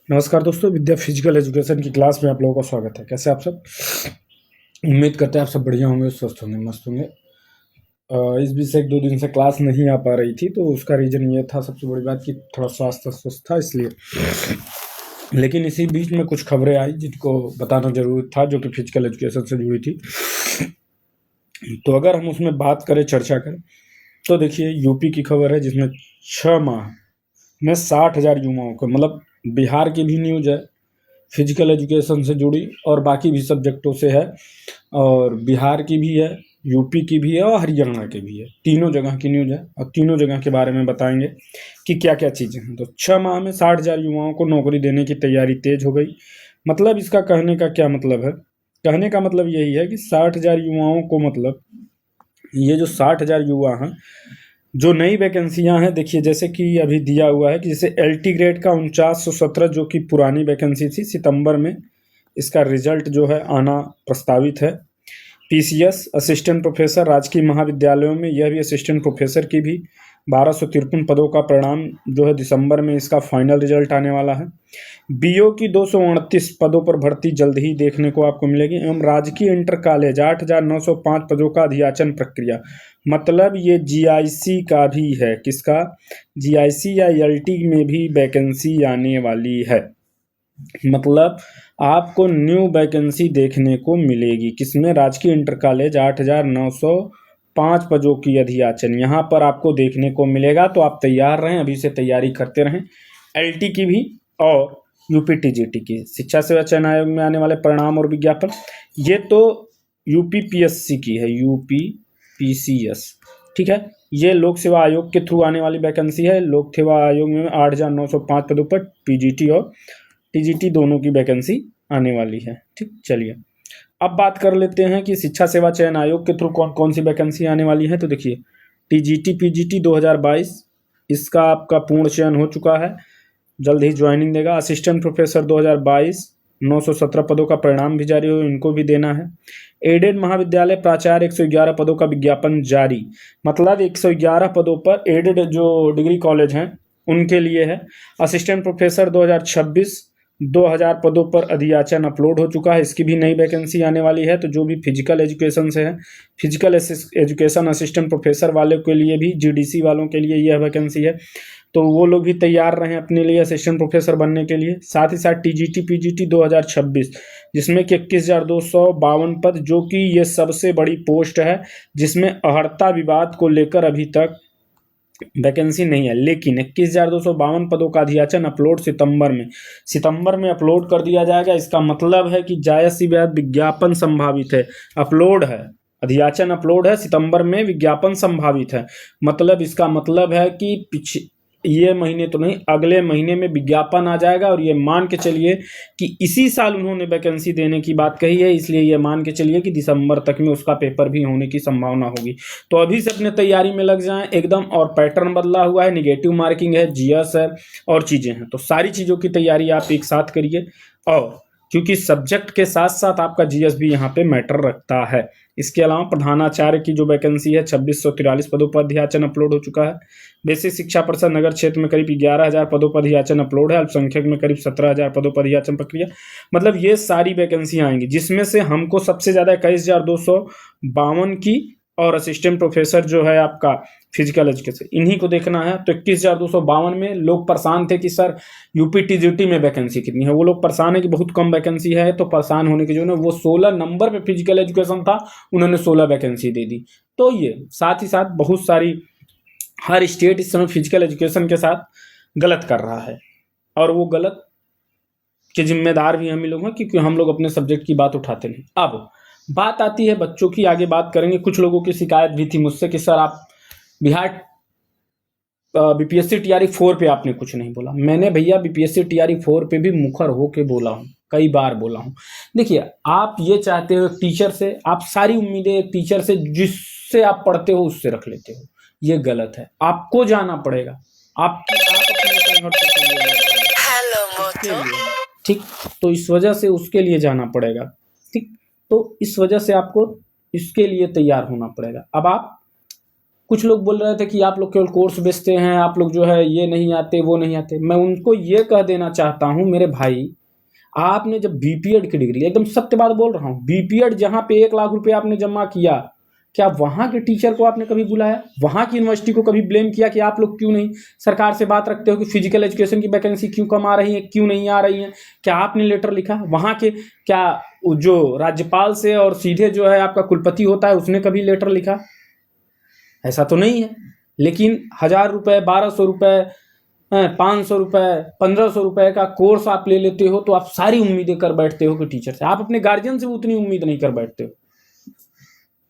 नमस्कार दोस्तों, विद्या physical education की क्लास में आप लोगों का स्वागत है। कैसे आप सब? उम्मीद करते हैं आप सब बढ़िया होंगे, स्वस्थ होंगे, मस्त होंगे। इस बीच से 1-2 दिन से क्लास नहीं आ पा रही थी, तो उसका रीज़न ये था, सबसे बड़ी बात, कि थोड़ा स्वास्थ्य अस्वस्थ था इसलिए। लेकिन इसी बीच में कुछ खबरें आई जिनको बताना जरूरी था, जो कि फिजिकल एजुकेशन से जुड़ी थी। तो अगर हम उसमें बात करें, चर्चा करें, तो देखिए यूपी की खबर है जिसमें 6 माह में 60,000 युवाओं को, मतलब बिहार की भी न्यूज है, फिजिकल एजुकेशन से जुड़ी और बाकी भी सब्जेक्टों से है, और बिहार की भी है, यूपी की भी है और हरियाणा की भी है। तीनों जगह की न्यूज है और तीनों जगह के बारे में बताएंगे कि क्या क्या चीज़ें हैं। तो 6 माह में 60,000 युवाओं को नौकरी देने की तैयारी तेज हो गई। मतलब इसका कहने का क्या मतलब है? कहने का मतलब यही है कि 60,000 युवाओं को, मतलब ये जो 60,000 युवा हैं, जो नई वैकेंसियां हैं, देखिए जैसे कि अभी दिया हुआ है कि जैसे एलटी ग्रेड का 4917, जो कि पुरानी वैकेंसी थी, सितंबर में इसका रिजल्ट जो है आना प्रस्तावित है। पीसीएस असिस्टेंट प्रोफेसर राजकीय महाविद्यालयों में, यह भी असिस्टेंट प्रोफेसर की भी 1253 पदों का परिणाम जो है दिसंबर में इसका फाइनल रिजल्ट आने वाला है। बीओ की 229 पदों पर भर्ती जल्द ही देखने को आपको मिलेगी। एवं राजकीय इंटर कॉलेज 8,905 पदों का अधियाचन प्रक्रिया, मतलब ये जीआईसी का भी है। किसका? जीआईसी या एलटी में भी वैकेंसी आने वाली है। मतलब आपको न्यू वैकेंसी देखने को मिलेगी। किसमें? राजकीय इंटर कॉलेज 8,905 पदों की अधियाचन यहाँ पर आपको देखने को मिलेगा। तो आप तैयार रहें, अभी से तैयारी करते रहें, एलटी की भी और यूपी टीजीटी की। शिक्षा सेवा चयन आयोग में आने वाले परिणाम और विज्ञापन, ये तो यूपी पीएससी की है, यूपी पीसीएस, ठीक है। ये लोक सेवा आयोग के थ्रू आने वाली वैकेंसी है। लोक सेवा आयोग में 8,905 पदों पर पीजीटी और टीजीटी दोनों की वैकेंसी आने वाली है, ठीक। चलिए अब बात कर लेते हैं कि शिक्षा सेवा चयन आयोग के थ्रू कौन कौन सी वैकेंसी आने वाली है। तो देखिए टीजीटी पीजीटी 2022, इसका आपका पूर्ण चयन हो चुका है, जल्द ही ज्वाइनिंग देगा। असिस्टेंट प्रोफेसर 2022 917 पदों का परिणाम भी जारी हो, इनको भी देना है। एडेड महाविद्यालय प्राचार्य 111 पदों का विज्ञापन जारी, मतलब 111 पदों पर एडेड जो डिग्री कॉलेज हैं उनके लिए है। असिस्टेंट प्रोफेसर 2026 2000 पदों पर अधियाचन अपलोड हो चुका है, इसकी भी नई वैकेंसी आने वाली है। तो जो भी फिजिकल एजुकेशन से है, फिजिकल एजुकेशन असिस्टेंट प्रोफेसर वाले के लिए भी, जीडीसी वालों के लिए यह वैकेंसी है, तो वो लोग भी तैयार रहें अपने लिए असिस्टेंट प्रोफेसर बनने के लिए। साथ ही साथ टीजीटी पीजीटी 2026, जिसमें कि 21,252 पद, जो कि ये सबसे बड़ी पोस्ट है जिसमें अहर्ता विवाद को लेकर अभी तक वैकेंसी नहीं है। लेकिन 21,252 पदों का अधियाचन अपलोड सितंबर में अपलोड कर दिया जाएगा। इसका मतलब है कि जायज सी बात, विज्ञापन संभावित है, अपलोड है, अधियाचन अपलोड है, सितंबर में विज्ञापन संभावित है। मतलब इसका मतलब है कि ये महीने तो नहीं, अगले महीने में विज्ञापन आ जाएगा। और ये मान के चलिए कि इसी साल उन्होंने वैकेंसी देने की बात कही है, इसलिए ये मान के चलिए कि दिसंबर तक में उसका पेपर भी होने की संभावना होगी। तो अभी से अपने तैयारी में लग जाएं एकदम। और पैटर्न बदला हुआ है, निगेटिव मार्किंग है, जीएस है और चीज़ें हैं, तो सारी चीज़ों की तैयारी आप एक साथ करिए। और क्योंकि सब्जेक्ट के साथ साथ आपका जीएस भी यहाँ पे मैटर रखता है। इसके अलावा प्रधानाचार्य की जो वैकेंसी है 2643 पदों पर अधियाचन अपलोड हो चुका है। बेसिक शिक्षा परिषद नगर क्षेत्र में करीब 11,000 पदों पर अधियाचन अपलोड है। अल्पसंख्यक में करीब 17,000 पदों पर अधियाचन प्रक्रिया, मतलब ये सारी वैकेंसी आएंगी, जिसमें से हमको सबसे ज़्यादा 21,252 की, और असिस्टेंट प्रोफेसर जो है आपका फिजिकल एजुकेशन, इन्हीं को देखना है। तो 21,252 में लोग परेशान थे कि सर यूपी टीजीटी में वैकेंसी कितनी है। वो लोग परेशान है कि बहुत कम वैकेंसी है, तो परेशान होने की जो है वो 16 नंबर पे फिजिकल एजुकेशन था, उन्होंने 16 वैकेंसी दे दी। तो ये साथ ही साथ बहुत सारी, हर स्टेट इस समय फिजिकल एजुकेशन के साथ गलत कर रहा है, और वो गलत के जिम्मेदार भी हम ही लोग हैं, क्योंकि हम लोग अपने सब्जेक्ट की बात उठाते नहीं। अब बात आती है बच्चों की, आगे बात करेंगे। कुछ लोगों की शिकायत भी थी मुझसे कि सर आप बिहार बीपीएससी टीआरई 4 पे आपने कुछ नहीं बोला। मैंने भैया बीपीएससी टीआरई 4 पे भी मुखर होके बोला हूँ, कई बार बोला हूँ। देखिए आप ये चाहते हो एक टीचर से, आप सारी उम्मीदें एक टीचर से जिससे आप पढ़ते हो उससे रख लेते हो, ये गलत है। आपको जाना पड़ेगा, आप अपने ठीक। तो इस वजह से उसके लिए जाना पड़ेगा, ठीक। तो इस वजह से आपको इसके लिए तैयार होना पड़ेगा। अब आप कुछ लोग बोल रहे थे कि आप लोग केवल कोर्स बेचते हैं, आप लोग जो है ये नहीं आते वो नहीं आते। मैं उनको ये कह देना चाहता हूँ मेरे भाई, आपने जब बीपीएड की डिग्री, एकदम सत्य बात बोल रहा हूँ, बीपीएड जहाँ पे 1 लाख रुपए आपने जमा किया, क्या वहाँ के टीचर को आपने कभी बुलाया? वहाँ की यूनिवर्सिटी को कभी ब्लेम किया कि आप लोग क्यों नहीं सरकार से बात रखते हो कि फिजिकल एजुकेशन की वैकेंसी क्यों कम आ रही है, क्यों नहीं आ रही है? क्या आपने लेटर लिखा? वहाँ के क्या जो राज्यपाल से और सीधे जो है आपका कुलपति होता है उसने कभी लेटर लिखा? ऐसा तो नहीं है। लेकिन 1000 रुपये, 1200 रुपये, 500 रुपये, 1500 रुपये का कोर्स आप ले लेते हो तो आप सारी उम्मीदें कर बैठते हो कि टीचर से। आप अपने गार्जियन से उतनी उम्मीद नहीं कर बैठते हो।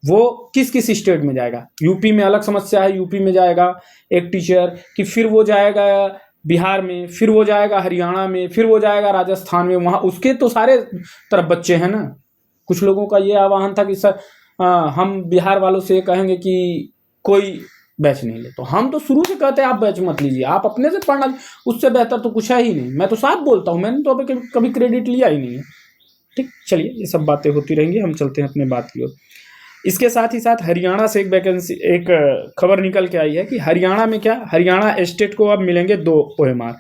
वो किस किस स्टेट में जाएगा? यूपी में अलग समस्या है, यूपी में जाएगा एक टीचर, कि फिर वो जाएगा बिहार में, फिर वो जाएगा हरियाणा में, फिर वो जाएगा राजस्थान में, वहाँ उसके तो सारे तरफ बच्चे हैं ना। कुछ लोगों का ये आह्वान था कि सर हम बिहार वालों से कहेंगे कि कोई बैच नहीं ले, तो हम तो शुरू से कहते हैं आप बैच मत लीजिए, आप अपने से पढ़ना, उससे बेहतर तो कुछ है ही नहीं। मैं तो साफ बोलता हूँ, मैंने तो अभी कभी क्रेडिट लिया ही नहीं है। ठीक, चलिए ये सब बातें होती रहेंगी, हम चलते हैं अपने बात की ओर। इसके साथ ही साथ हरियाणा से एक खबर निकल के आई है कि हरियाणा में क्या, हरियाणा स्टेट को अब मिलेंगे 2 OMR।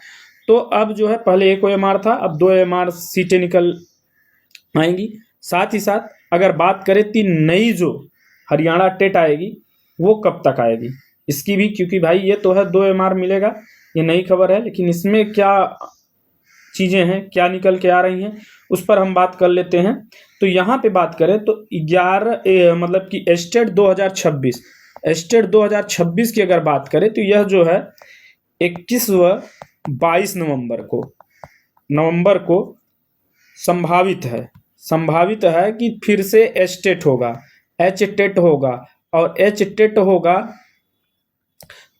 तो अब जो है पहले 1 OMR था, अब 2 OMR सीटें निकल आएंगी। साथ ही साथ अगर बात करें कि नई जो हरियाणा टेट आएगी वो कब तक आएगी इसकी भी, क्योंकि भाई ये तो है 2 OMR मिलेगा, ये नई खबर है, लेकिन इसमें क्या चीज़ें हैं, क्या निकल के आ रही हैं, उस पर हम बात कर लेते हैं। तो यहाँ पे बात करें तो 11 मतलब कि स्टेट 2026 की अगर बात करें तो यह जो है 21 व 22 नवंबर को संभावित है कि फिर से स्टेट होगा, एच टेट होगा, और एच टेट होगा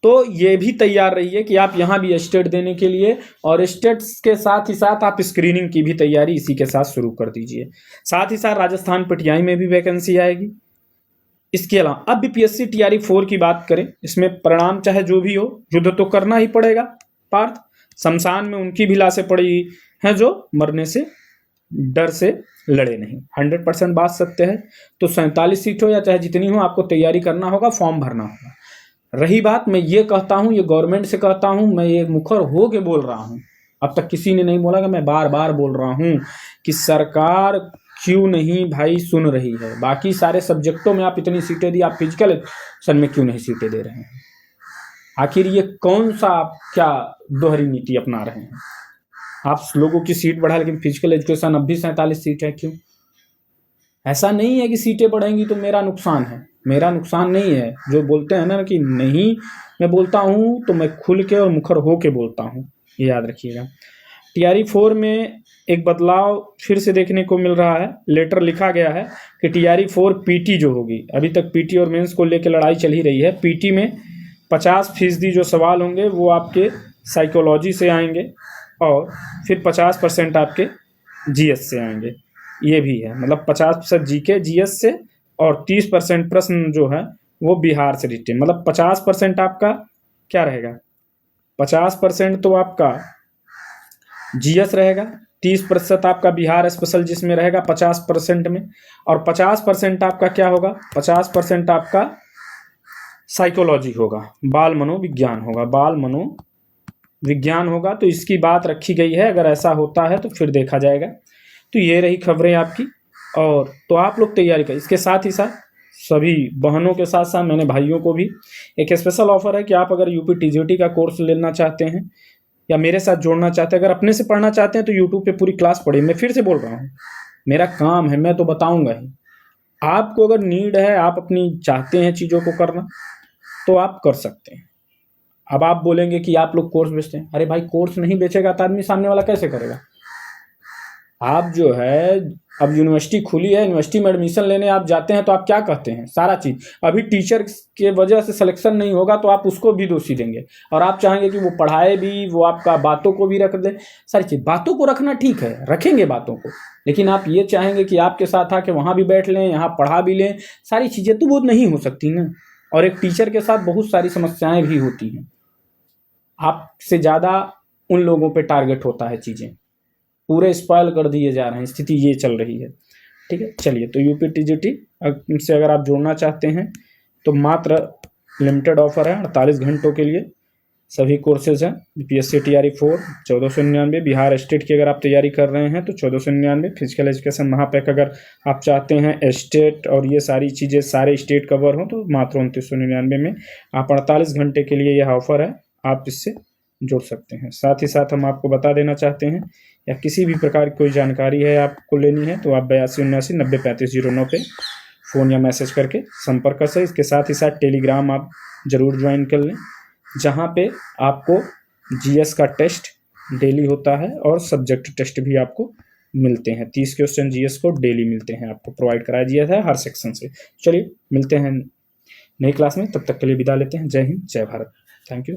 तो ये भी तैयार रहिए कि आप यहाँ भी स्टेट देने के लिए, और स्टेट्स के साथ ही साथ आप स्क्रीनिंग की भी तैयारी इसी के साथ शुरू कर दीजिए। साथ ही साथ राजस्थान पटियाला में भी वैकेंसी आएगी। इसके अलावा अब बीपीएससी टीआरई 4 की बात करें, इसमें परिणाम चाहे जो भी हो, युद्ध तो करना ही पड़ेगा पार्थ। शमशान में उनकी भी लाशें पड़ी हैं जो मरने से डर से लड़े नहीं। 100% बात सत्य है। तो 47 सीट हो या चाहे जितनी हो, आपको तैयारी करना होगा, फॉर्म भरना होगा। रही बात, मैं ये कहता हूँ, ये गवर्नमेंट से कहता हूँ, मैं ये मुखर हो के बोल रहा हूँ, अब तक किसी ने नहीं बोला कि मैं बार बार बोल रहा हूँ कि सरकार क्यों नहीं भाई सुन रही है। बाकी सारे सब्जेक्टों में आप इतनी सीटें दी, आप फिजिकल एजुकेशन में क्यों नहीं सीटें दे रहे हैं? आखिर ये कौन सा आप क्या दोहरी नीति अपना रहे हैं? आप लोगों की सीट बढ़ा, लेकिन फिजिकल एजुकेशन अब भी 47 सीट है, क्यों? ऐसा नहीं है कि सीटें बढ़ेंगी तो मेरा नुकसान है, मेरा नुकसान नहीं है। जो बोलते हैं ना कि नहीं, मैं बोलता हूँ तो मैं खुल के और मुखर हो के बोलता हूँ, ये याद रखिएगा। टीआरई 4 में एक बदलाव फिर से देखने को मिल रहा है। लेटर लिखा गया है कि टीआरई 4 पीटी जो होगी, अभी तक पीटी और मेंस को लेकर लड़ाई चल ही रही है। पीटी में 50% जो सवाल होंगे वो आपके साइकोलॉजी से आएंगे, और फिर 50% आपके जीएस से आएंगे। ये भी है, मतलब 50% जीके जीएस से, और 30% प्रश्न जो है वो बिहार से रिटेन। मतलब 50% आपका क्या रहेगा, 50% तो आपका जीएस रहेगा, 30% आपका बिहार स्पेशल जिसमें रहेगा 50% में, और 50% आपका क्या होगा, 50% आपका साइकोलॉजी होगा, बाल मनोविज्ञान होगा। तो इसकी बात रखी गई है, अगर ऐसा होता है तो फिर देखा जाएगा। तो ये रही खबरें आपकी, और तो आप लोग तैयारी करें। इसके साथ ही साथ सभी बहनों के साथ साथ मैंने भाइयों को भी एक स्पेशल ऑफर है कि आप अगर यूपी टीजीटी का कोर्स लेना चाहते हैं या मेरे साथ जोड़ना चाहते हैं, अगर अपने से पढ़ना चाहते हैं तो यूट्यूब पे पूरी क्लास पढ़िए। मैं फिर से बोल रहा हूँ, मेरा काम है, मैं तो बताऊँगा ही। आपको अगर नीड है, आप अपनी चाहते हैं चीज़ों को करना, तो आप कर सकते हैं। अब आप बोलेंगे कि आप लोग कोर्स बेचते हैं, अरे भाई कोर्स नहीं बेचेगा तो आदमी सामने वाला कैसे करेगा? आप जो है, अब यूनिवर्सिटी खुली है, यूनिवर्सिटी में एडमिशन लेने आप जाते हैं तो आप क्या कहते हैं, सारा चीज़। अभी टीचर के वजह से सिलेक्शन नहीं होगा तो आप उसको भी दोषी देंगे, और आप चाहेंगे कि वो पढ़ाए भी, वो आपका बातों को भी रख दे, सारी चीज़। बातों को रखना ठीक है, रखेंगे बातों को, लेकिन आप ये चाहेंगे कि आपके साथ आके वहाँ भी बैठ लें, यहाँ पढ़ा भी लें, सारी चीज़ें, तो वो नहीं हो सकती ना। और एक टीचर के साथ बहुत सारी समस्याएँ भी होती हैं, आपसे ज़्यादा उन लोगों पे टारगेट होता है, चीज़ें पूरे स्पॉइल कर दिए जा रहे हैं, स्थिति ये चल रही है। ठीक है, चलिए, तो यूपी टीजीटी से अगर आप जोड़ना चाहते हैं तो मात्र लिमिटेड ऑफर है 48 घंटों के लिए सभी कोर्सेज हैं। बीपीएससी टीआरई 4 1499, बिहार स्टेट की अगर आप तैयारी कर रहे हैं तो 1499, फिजिकल एजुकेशन महापैक अगर आप चाहते हैं स्टेट और ये सारी चीज़ें सारे स्टेट कवर हों तो मात्र 2999 में आप 48 घंटे के लिए यह ऑफर है, आप इससे जुड़ सकते हैं। साथ ही साथ हम आपको बता देना चाहते हैं या किसी भी प्रकार की कोई जानकारी है आपको लेनी है तो आप 8279903509 पे फ़ोन या मैसेज करके संपर्क कर सकते। इसके साथ ही साथ टेलीग्राम आप ज़रूर ज्वाइन कर लें, जहाँ पे आपको जीएस का टेस्ट डेली होता है और सब्जेक्ट टेस्ट भी आपको मिलते हैं। 30 क्वेश्चन जीएस को डेली मिलते हैं, आपको प्रोवाइड कराया जीएस है हर सेक्शन से। चलिए मिलते हैं नई क्लास में, तब तक के लिए विदा लेते हैं। जय हिंद, जय भारत। Thank you.